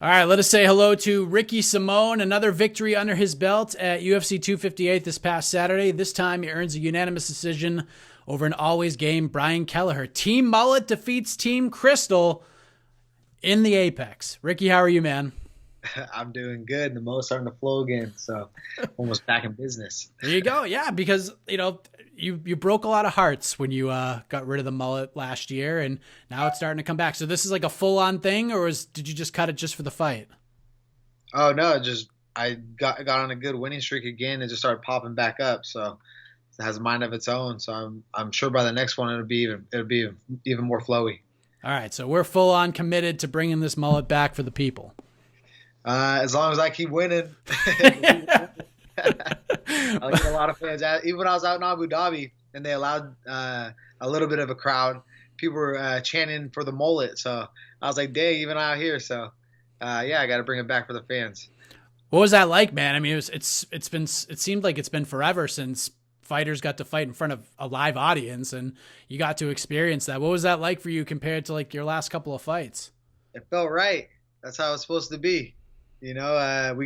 All right, let us say hello to Ricky Simone. Another victory under his belt at UFC 258 this past Saturday. This time he earns a unanimous decision over an always game Brian Kelleher. Team Mullet defeats Team Crystal in the Apex. Ricky, how are you, man? I'm doing good. The most starting to flow again, so almost back in business. There you go. Yeah, because you broke a lot of hearts when you got rid of the mullet last year, and now it's starting to come back. So this is like a full on thing, or did you just cut it just for the fight? Oh no, just I got on a good winning streak again and just started popping back up. So it has a mind of its own. So I'm sure by the next one it'll be even more flowy. All right, so we're full on committed to bringing this mullet back for the people. As long as I keep winning, I'll get a lot of fans. Even when I was out in Abu Dhabi and they allowed a little bit of a crowd, people were chanting for the mullet. So I was like, dang, even out here. So yeah, I got to bring it back for the fans. What was that like, man? I mean, it seemed like it's been forever since fighters got to fight in front of a live audience, and you got to experience that. What was that like for you compared to like your last couple of fights? It felt right. That's how it's supposed to be. We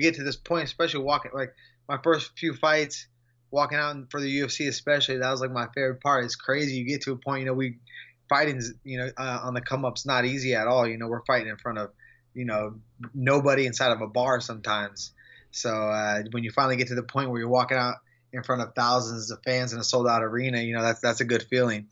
get to this point, especially walking, like my first few fights, walking out for the UFC, especially, that was like my favorite part. It's crazy. You get to a point, fighting's, on the come up's not easy at all. We're fighting in front of, nobody inside of a bar sometimes. So when you finally get to the point where you're walking out in front of thousands of fans in a sold out arena, that's a good feeling.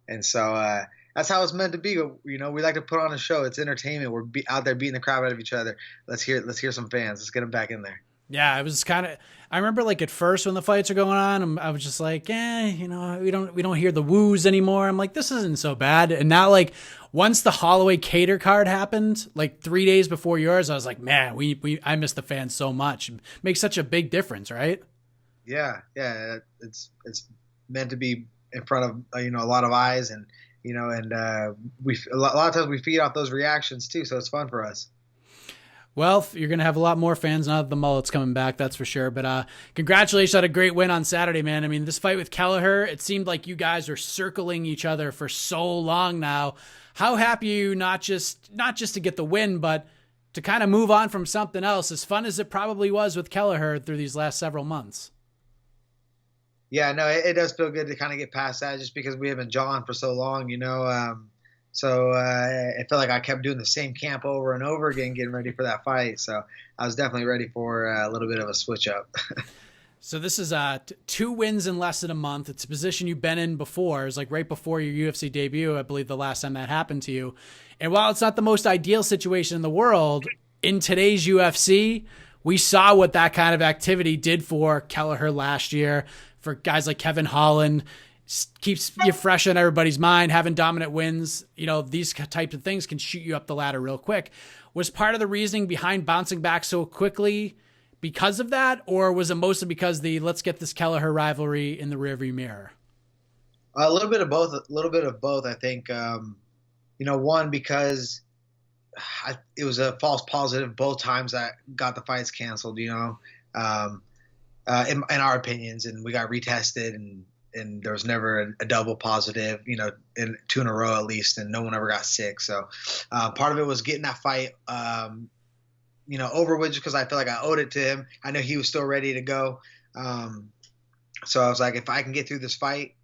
And so that's how it's meant to be. We like to put on a show. It's entertainment. We're out there beating the crap out of each other. Let's hear some fans. Let's get them back in there. Yeah, it was kind of. I remember like at first when the fights are going on, I was just like, we don't hear the woos anymore. I'm like, this isn't so bad. And now like once the Holloway Cater card happened, like 3 days before yours, I was like, man, I miss the fans so much. It makes such a big difference, right? Yeah, yeah. It's meant to be in front of a lot of eyes, and we a lot of times we feed off those reactions too. So it's fun for us. Well, you're going to have a lot more fans now that the mullet's coming back, that's for sure. But congratulations on a great win on Saturday, man. I mean, this fight with Kelleher, it seemed like you guys are circling each other for so long now. How happy are you not just to get the win, but to kind of move on from something else, as fun as it probably was with Kelleher through these last several months? Yeah, no, it does feel good to kind of get past that, just because we haven't jawn for so long. So I felt like I kept doing the same camp over and over again, getting ready for that fight. So I was definitely ready for a little bit of a switch up. So this is 2 wins in less than a month. It's a position you've been in before. It was like right before your UFC debut, I believe, the last time that happened to you. And while it's not the most ideal situation in the world, in today's UFC, we saw what that kind of activity did for Kelleher last year, for guys like Kevin Holland. Keeps you fresh on everybody's mind, having dominant wins. These types of things can shoot you up the ladder real quick. Was part of the reasoning behind bouncing back so quickly because of that, or was it mostly because let's get this Kelleher rivalry in the rearview mirror? A little bit of both. A little bit of both, I think. One, because it was a false positive both times that got the fights canceled. In our opinions, and we got retested, and there was never a double positive, in 2 in a row at least, and no one ever got sick. So part of it was getting that fight, over with, just because I feel like I owed it to him. I know he was still ready to go. So I was like, if I can get through this fight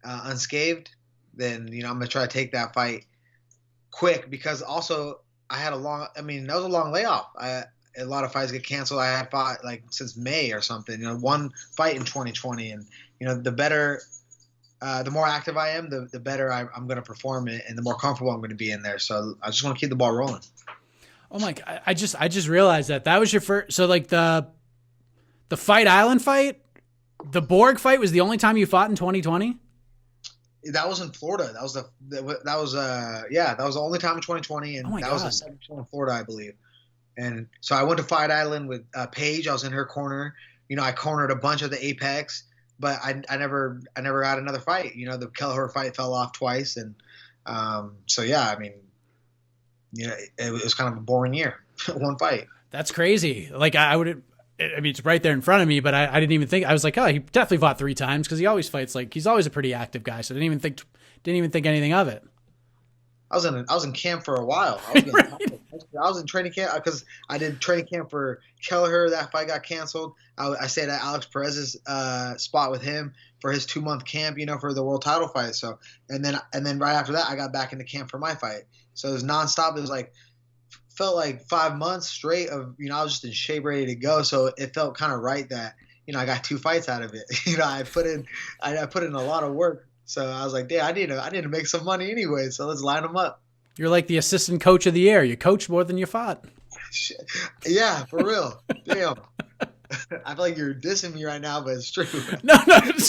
unscathed, then, I'm going to try to take that fight quick, because also I had that was a long layoff. A lot of fights get canceled. I had fought like since May or something, one fight in 2020. And, the more active I am, the better I'm going to perform it, and the more comfortable I'm going to be in there. So I just want to keep the ball rolling. Oh my God. I just realized that was your first. So like the Fight Island fight, the Borg fight was the only time you fought in 2020. That was in Florida. That was the only time in 2020. And that was the second show in Florida, I believe. And so I went to Fight Island with Paige. I was in her corner. I cornered a bunch of the Apex, but I never got another fight. The Kelleher fight fell off twice, and so yeah, I mean, it was kind of a boring year. One fight. That's crazy. Like I would. I mean, it's right there in front of me, but I didn't even think. I was like, oh, he definitely fought 3 times, because he always fights. Like, he's always a pretty active guy. So I didn't even think anything of it. I was in camp for a while. I was getting I was in training camp because I did training camp for Kelleher. That fight got canceled. I stayed at Alex Perez's spot with him for his 2-month camp, for the world title fight. So and then right after that, I got back into camp for my fight. So it was nonstop. It was like felt like 5 months straight of I was just in shape, ready to go. So it felt kind of right that I got 2 fights out of it. I put in a lot of work. So I was like, damn, I need to make some money anyway. So let's line them up. You're like the assistant coach of the year. You coached more than you fought. Yeah, for real. Damn. I feel like you're dissing me right now, but it's true. No, it's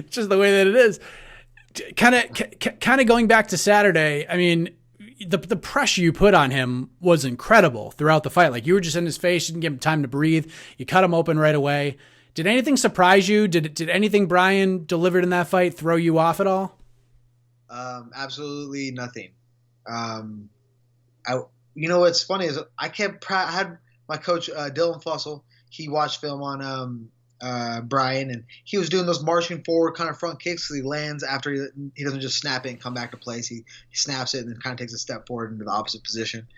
just the way that it is. Kind of going back to Saturday. I mean, the pressure you put on him was incredible throughout the fight. Like you were just in his face, you didn't give him time to breathe. You cut him open right away. Did anything surprise you? Did anything Brian delivered in that fight throw you off at all? Absolutely nothing. What's funny is I had my coach Dylan Fussell. He watched film on Brian, and he was doing those marching forward kind of front kicks. So he lands after he doesn't just snap it and come back to place. He snaps it and then kind of takes a step forward into the opposite position.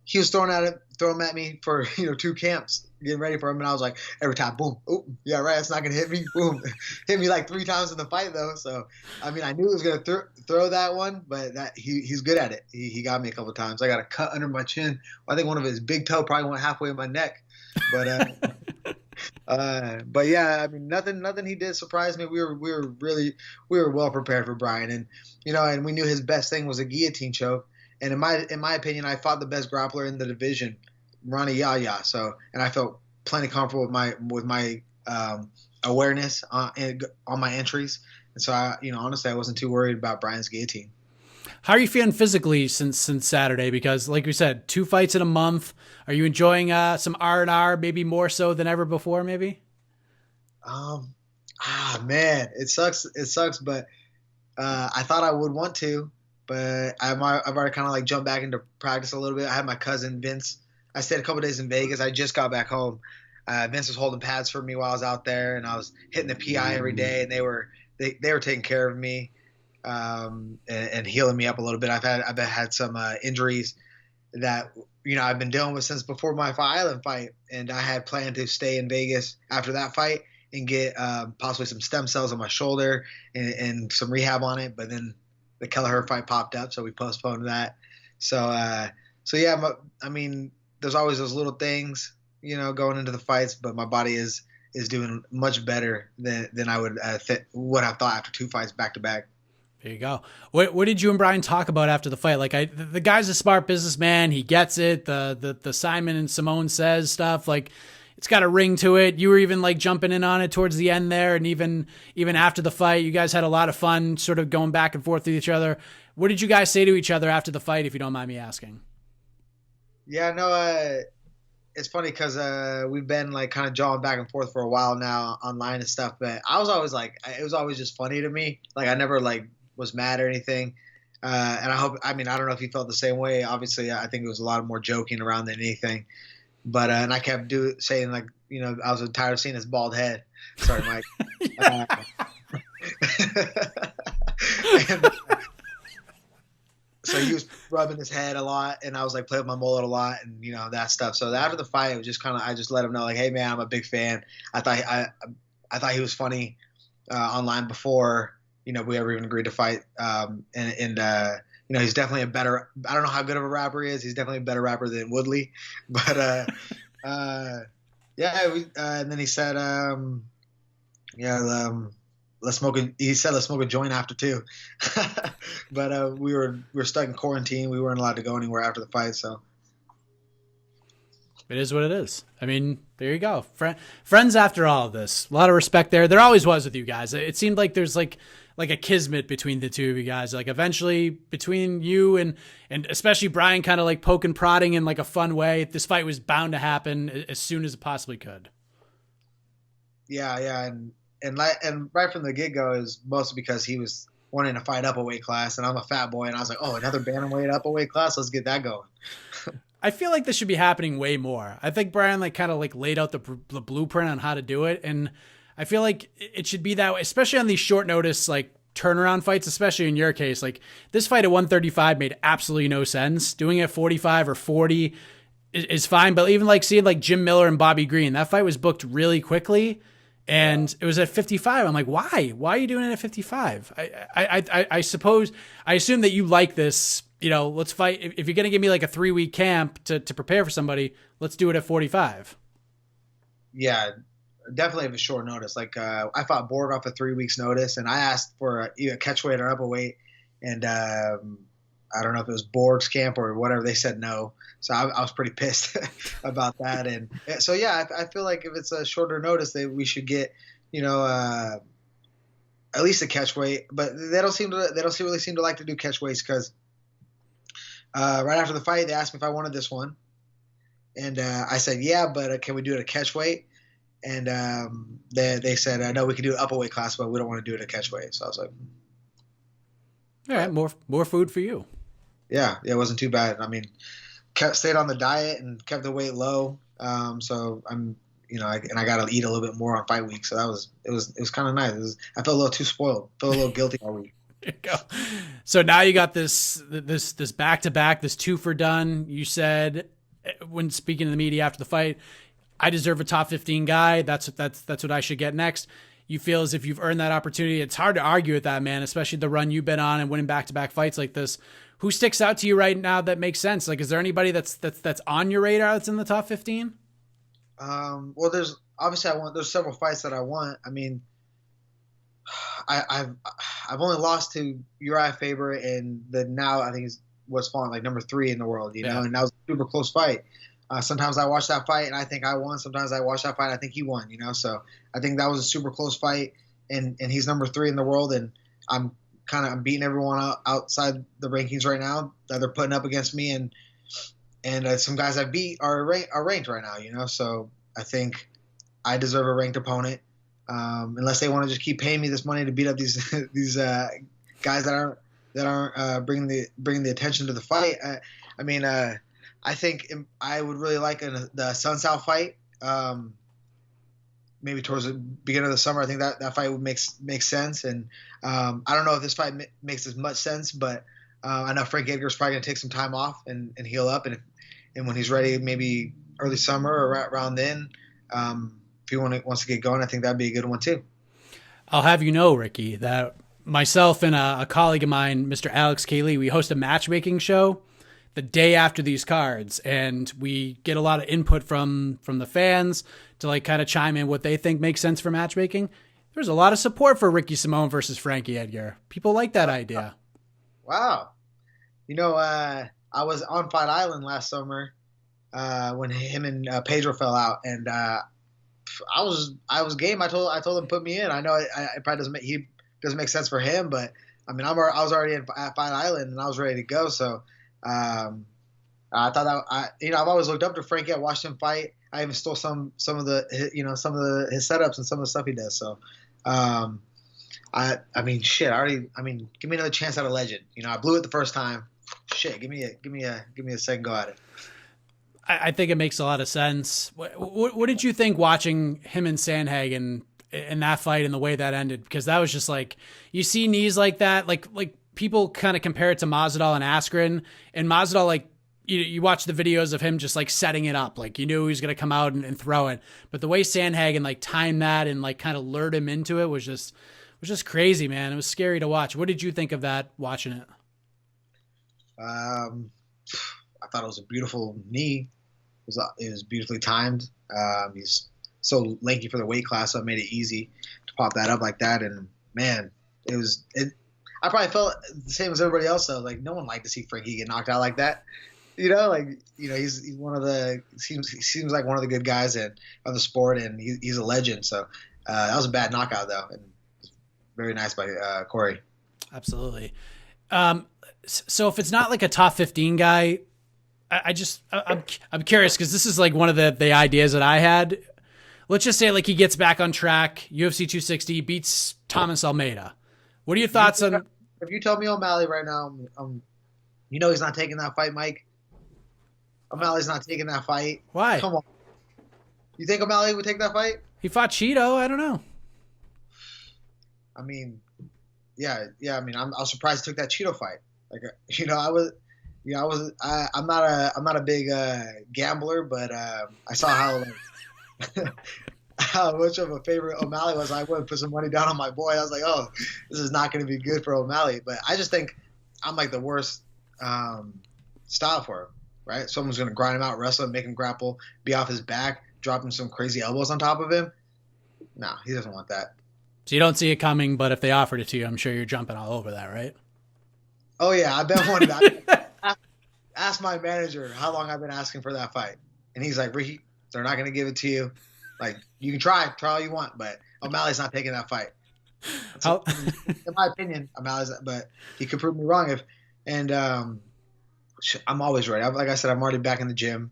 He was throwing at me for 2 camps, getting ready for him, and I was like, every time, boom, oh yeah, right, it's not gonna hit me, boom, hit me like 3 times in the fight though. So I mean, I knew he was gonna throw that one, but that he's good at it. He got me a couple times. I got a cut under my chin. I think one of his big toe probably went halfway in my neck, but but yeah, I mean, nothing he did surprised me. We were well prepared for Brian, and and we knew his best thing was a guillotine choke. And in my opinion, I fought the best grappler in the division, Ronnie Yaya. So, and I felt plenty comfortable with my awareness on my entries. And so, honestly, I wasn't too worried about Brian's guillotine. How are you feeling physically since Saturday? Because, like we said, 2 fights in a month. Are you enjoying some R&R, maybe more so than ever before? Maybe. Man, it sucks. It sucks, but I thought I would want to. But I've already kind of like jumped back into practice a little bit. I had my cousin Vince. I stayed a couple days in Vegas. I just got back home. Vince was holding pads for me while I was out there, and I was hitting the PI every day, and they were taking care of me and healing me up a little bit. I've had some injuries that I've been dealing with since before my Island fight, and I had planned to stay in Vegas after that fight and get possibly some stem cells on my shoulder and some rehab on it, but then the Kelleher fight popped up, so we postponed that. So yeah, I mean, there's always those little things, going into the fights, but my body is doing much better than I would have thought after 2 fights back to back. There you go. What did you and Brian talk about after the fight? Like the guy's a smart businessman. He gets it. The Simon and Simone Says stuff, like it's got a ring to it. You were even like jumping in on it towards the end there. And even after the fight, you guys had a lot of fun sort of going back and forth with each other. What did you guys say to each other after the fight, if you don't mind me asking? Yeah, no, it's funny because we've been like kind of jawing back and forth for a while now online and stuff. But I was always like, it was always just funny to me. Like I never like was mad or anything. And I don't know if you felt the same way. Obviously, I think it was a lot more joking around than anything. But and I kept saying like, I was tired of seeing his bald head. Sorry, Mike. So he was rubbing his head a lot, and I was like playing with my mullet a lot, and that stuff. So after the fight, it was just I just let him know like, hey man, I'm a big fan. I thought he was funny online before we ever even agreed to fight. He's definitely a better. I don't know how good of a rapper he is. He's definitely a better rapper than Woodley, but yeah. And then he said, let's smoke a joint after too. But we were stuck in quarantine. We weren't allowed to go anywhere after the fight, so. It is what it is. I mean, there you go. Friends after all of this. A lot of respect there. There always was with you guys. It seemed like there's like a kismet between the two of you guys. Like eventually between you and especially Brian kind of like poking, prodding in like a fun way. This fight was bound to happen as soon as it possibly could. Yeah. And right from the get-go is mostly because he was wanting to fight up a weight class, and I'm a fat boy, and I was like, oh, another bantamweight up a weight class? Let's get that going. I feel like this should be happening way more. I think Brian kind of laid out the blueprint on how to do it, and I feel like it should be that way, especially on these short notice turnaround fights, especially in your case. Like this fight at 135 made absolutely no sense. Doing it at 45 or 40 is fine. But even like seeing like Jim Miller and Bobby Green, that fight was booked really quickly. And it was at 55. I'm like, why? Why are you doing it at 55? I suppose, I assume that you like this, let's fight. If you're going to give me like a 3-week camp to prepare for somebody, let's do it at 45. Yeah, definitely have a short notice. Like I fought Borg off of 3 weeks notice, and I asked for a catch weight or upper weight. And I don't know if it was Borg's camp or whatever. They said no. So I was pretty pissed about that. And so, yeah, I feel like if it's a shorter notice, we should get, at least a catch weight. But they don't really seem to like to do catch weights because right after the fight, they asked me if I wanted this one. And I said, yeah, but can we do it at catch weight? And they said, no, we can do an upper weight class, but we don't want to do it at catch weight. So I was like, all right, more food for you. Yeah, it wasn't too bad. I mean, stayed on the diet and kept the weight low. So I'm, and I got to eat a little bit more on fight week. So it was kind of nice. I felt a little too spoiled. Felt a little guilty all week. There you go. So now you got this back to back, this 2 for done. You said when speaking to the media after the fight, I deserve a top 15 guy. That's what I should get next. You feel as if you've earned that opportunity. It's hard to argue with that, man, especially the run you've been on and winning back-to-back fights like this. Who sticks out to you right now that makes sense? Like, is there anybody that's on your radar that's in the top 15? Well, there's several fights that I want. I mean, I've only lost to Uriah Faber, and now I think is what's falling like number 3 in the world, know, and that was a super close fight. Sometimes I watch that fight and I think I won. Sometimes I watch that fight and I think he won, So I think that was a super close fight, and he's number 3 in the world, and I'm beating everyone outside the rankings right now that they're putting up against me, and some guys I beat are ranked right now, So I think I deserve a ranked opponent, unless they want to just keep paying me this money to beat up these these guys that aren't bringing the attention to the fight. I think I would really like the Sun South fight. Maybe towards the beginning of the summer. I think that fight would make sense. And I don't know if this fight makes as much sense, but I know Frankie Edgar is probably going to take some time off and heal up. And when he's ready, maybe early summer or around then, if he wants to get going, I think that'd be a good one too. I'll have you know, Ricky, that myself and a colleague of mine, Mr. Alex Cayley, we host a matchmaking show the day after these cards, and we get a lot of input from the fans to like kind of chime in what they think makes sense for matchmaking. There's a lot of support for Ricky Simón versus Frankie Edgar. People like that idea. Wow. I was on Fight Island last summer when him and Pedro fell out, and I was game. I told him put me in. I know it probably doesn't make sense for him, but I mean I was already at Fight Island and I was ready to go. So I thought that I've always looked up to Frankie. I watched him fight. I even stole some of his setups and some of the stuff he does. So give me another chance at a legend. I blew it the first time. Shit, give me a second go at it. I think it makes a lot of sense. What did you think watching him and Sandhagen in that fight and the way that ended? Because that was just like, you see knees like that, like people kind of compare it to Masvidal and Askren, and Masvidal, like you watch the videos of him just like setting it up, like you knew he was going to come out and throw it. But the way Sandhagen like timed that and like kind of lured him into it was just crazy, man. It was scary to watch. What did you think of that watching it? I thought it was a beautiful knee. It was beautifully timed. He's so lanky for the weight class, so it made it easy to pop that up like that. And man, I probably felt the same as everybody else though. Like no one liked to see Frankie get knocked out like that. He's one of the seems like one of the good guys of the sport, and he's a legend. So that was a bad knockout though, and very nice by Corey. Absolutely. So if it's not like a top 15 guy, I'm curious because this is like one of the ideas that I had. Let's just say like he gets back on track, UFC 260, beats Thomas Almeida. What are your thoughts on? If you tell me O'Malley right now, he's not taking that fight, Mike. O'Malley's not taking that fight. Why? Come on. You think O'Malley would take that fight? He fought Cheeto. I don't know. I mean, yeah. I mean, I was surprised he took that Cheeto fight. Like, I'm not a big gambler, but I saw how how much of a favorite O'Malley was. I went and put some money down on my boy. I was like, oh, this is not going to be good for O'Malley. But I just think I'm like the worst style for him, right? Someone's going to grind him out, wrestle him, make him grapple, be off his back, drop him some crazy elbows on top of him. No, he doesn't want that. So you don't see it coming, but if they offered it to you, I'm sure you're jumping all over that, right? Oh, yeah, I've been wanting that. Ask my manager how long I've been asking for that fight. And he's like, Ricky, they're not going to give it to you. Like, you can try all you want, but O'Malley's not taking that fight. In my opinion, O'Malley's, but he could prove me wrong. I'm always ready. Like I said, I'm already back in the gym.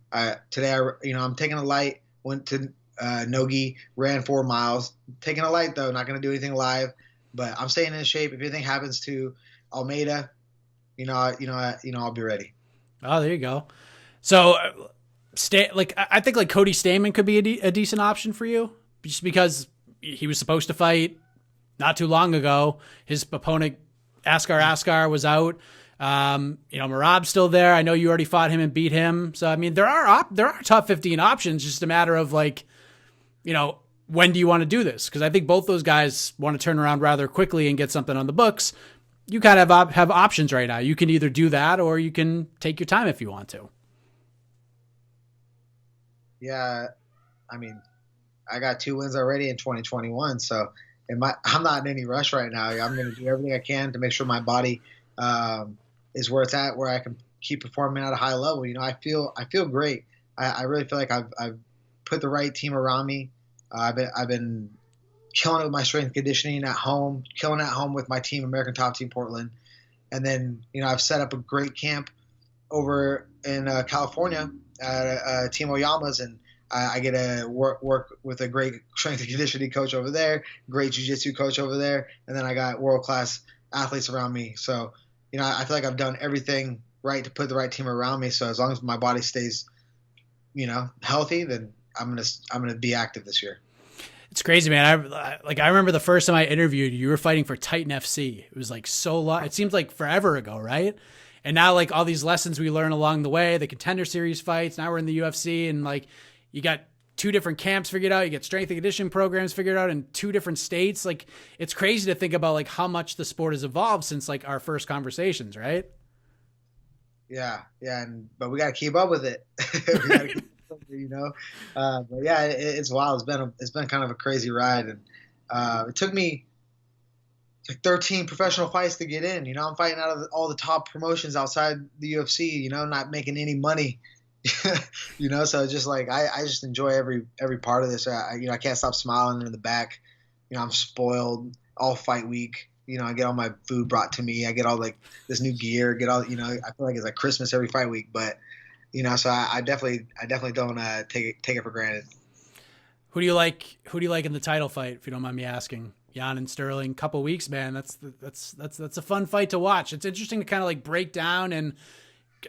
Today, I'm taking a light, went to Nogi, ran 4 miles. Taking a light, though, not going to do anything live, but I'm staying in shape. If anything happens to Almeida, I'll be ready. Oh, there you go. So, I think like Cody Stamann could be a decent option for you, just because he was supposed to fight not too long ago. His opponent Askar was out. Merab's still there. I know you already fought him and beat him. So I mean, there are top 15 options. Just a matter of like, when do you want to do this? Because I think both those guys want to turn around rather quickly and get something on the books. You kind of have options right now. You can either do that or you can take your time if you want to. Yeah, I mean, I got 2 wins already in 2021, so I'm not in any rush right now. I'm going to do everything I can to make sure my body is where it's at, where I can keep performing at a high level. I feel great. I really feel like I've put the right team around me. I've been killing it with my strength and conditioning at home, killing it at home with my team, American Top Team Portland, and then I've set up a great camp over in California at Team Oyama's, and I get to work with a great strength and conditioning coach over there, great jiu-jitsu coach over there, and then I got world-class athletes around me. So, I feel like I've done everything right to put the right team around me. So as long as my body stays, healthy, then I'm gonna be active this year. It's crazy, man. I remember the first time I interviewed you, you were fighting for Titan FC. It was like so long. It seems like forever ago, right? And now like all these lessons we learn along the way, the Contender Series fights, now we're in the UFC, and like you got 2 different camps figured out. You get strength and conditioning programs figured out in 2 different states. Like it's crazy to think about like how much the sport has evolved since like our first conversations, right? Yeah. But we got to keep up with it. We got to keep up with it, but yeah, it's wild. It's been kind of a crazy ride, and it took me like 13 professional fights to get in. I'm fighting out of all the top promotions outside the UFC. Not making any money. So just like I just enjoy every part of this. I can't stop smiling in the back. I'm spoiled all fight week. I get all my food brought to me. I get all like this new gear. Get all I feel like it's like Christmas every fight week. But so I definitely don't take it for granted. Who do you like in the title fight, if you don't mind me asking? Yan and Sterling, couple weeks, man. That's a fun fight to watch. It's interesting to kind of like break down, and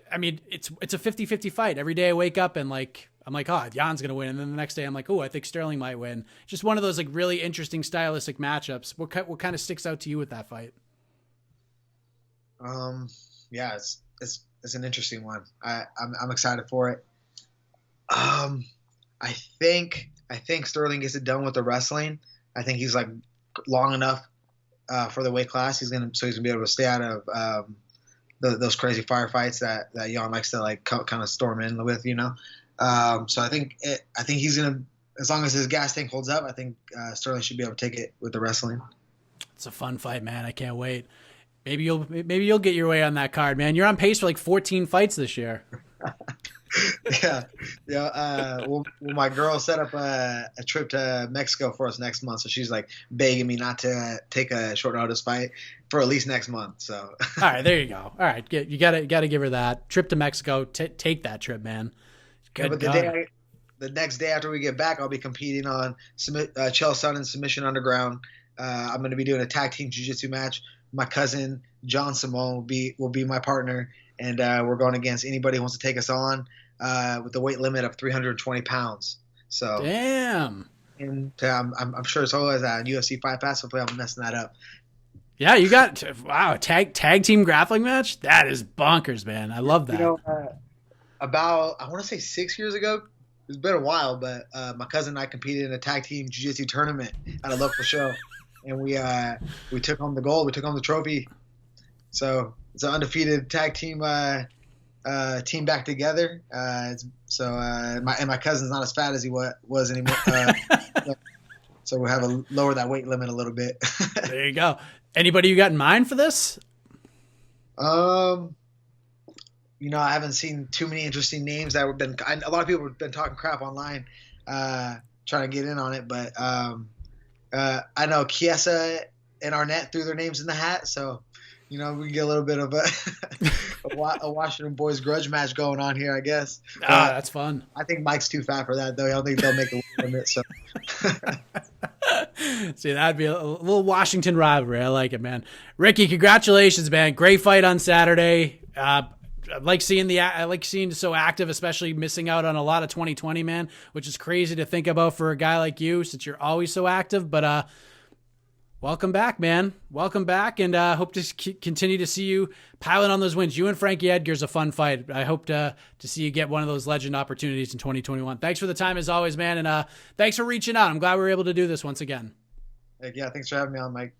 I mean, it's a 50-50 fight. Every day I wake up and like, I'm like, oh, Jan's going to win. And then the next day I'm like, oh, I think Sterling might win. Just one of those like really interesting stylistic matchups. What kind of sticks out to you with that fight? Yeah, it's an interesting one. I'm excited for it. I think Sterling gets it done with the wrestling. I think he's like long enough for the weight class. He's gonna be able to stay out of those crazy firefights that Yan likes to like kind of storm in with, So I think he's gonna, as long as his gas tank holds up, I think Sterling should be able to take it with the wrestling. It's a fun fight, man. I can't wait. Maybe you'll get your way on that card, man. You're on pace for like 14 fights this year. Yeah. Well, my girl set up a trip to Mexico for us next month, so she's like begging me not to take a short notice fight for at least next month. So. All right, there you go. All right, you gotta give her that trip to Mexico. Take that trip, man. Good. Yeah, but the next day after we get back, I'll be competing on Chael Sonnen's Submission Underground. I'm going to be doing a tag team jiu-jitsu match. My cousin John Simone will be my partner, and we're going against anybody who wants to take us on with the weight limit of 320 pounds. So damn. And I'm sure it's always at UFC Fight Pass. Hopefully I'm messing that up. Yeah, you got wow, tag team grappling match. That is bonkers, man. I love that. You know, about I want to say 6 years ago. It's been a while, but my cousin and I competed in a tag team jiu-jitsu tournament at a local show, and we took home the gold. We took home the trophy. So it's an undefeated tag team team back together. My cousin's not as fat as he was anymore. So we have to lower that weight limit a little bit. There you go. Anybody you got in mind for this? You know, I haven't seen too many interesting names that have been. A lot of people have been talking crap online, trying to get in on it. But I know Chiesa and Arnett threw their names in the hat, so you know we can get a little bit of a Washington boys grudge match going on here, I guess. That's fun. I think Mike's too fat for that, though. I don't think they'll make the weight limit. So. See, that'd be a little Washington rivalry. I like it, man. Ricky, congratulations, man. Great fight on Saturday. I like seeing so active, especially missing out on a lot of 2020, man, which is crazy to think about for a guy like you since you're always so active. But welcome back, man. Welcome back, and hope to continue to see you piling on those wins. You and Frankie Edgar is a fun fight. I hope to see you get one of those legend opportunities in 2021. Thanks for the time as always, man, and thanks for reaching out. I'm glad we were able to do this once again. Yeah, thanks for having me on, Mike.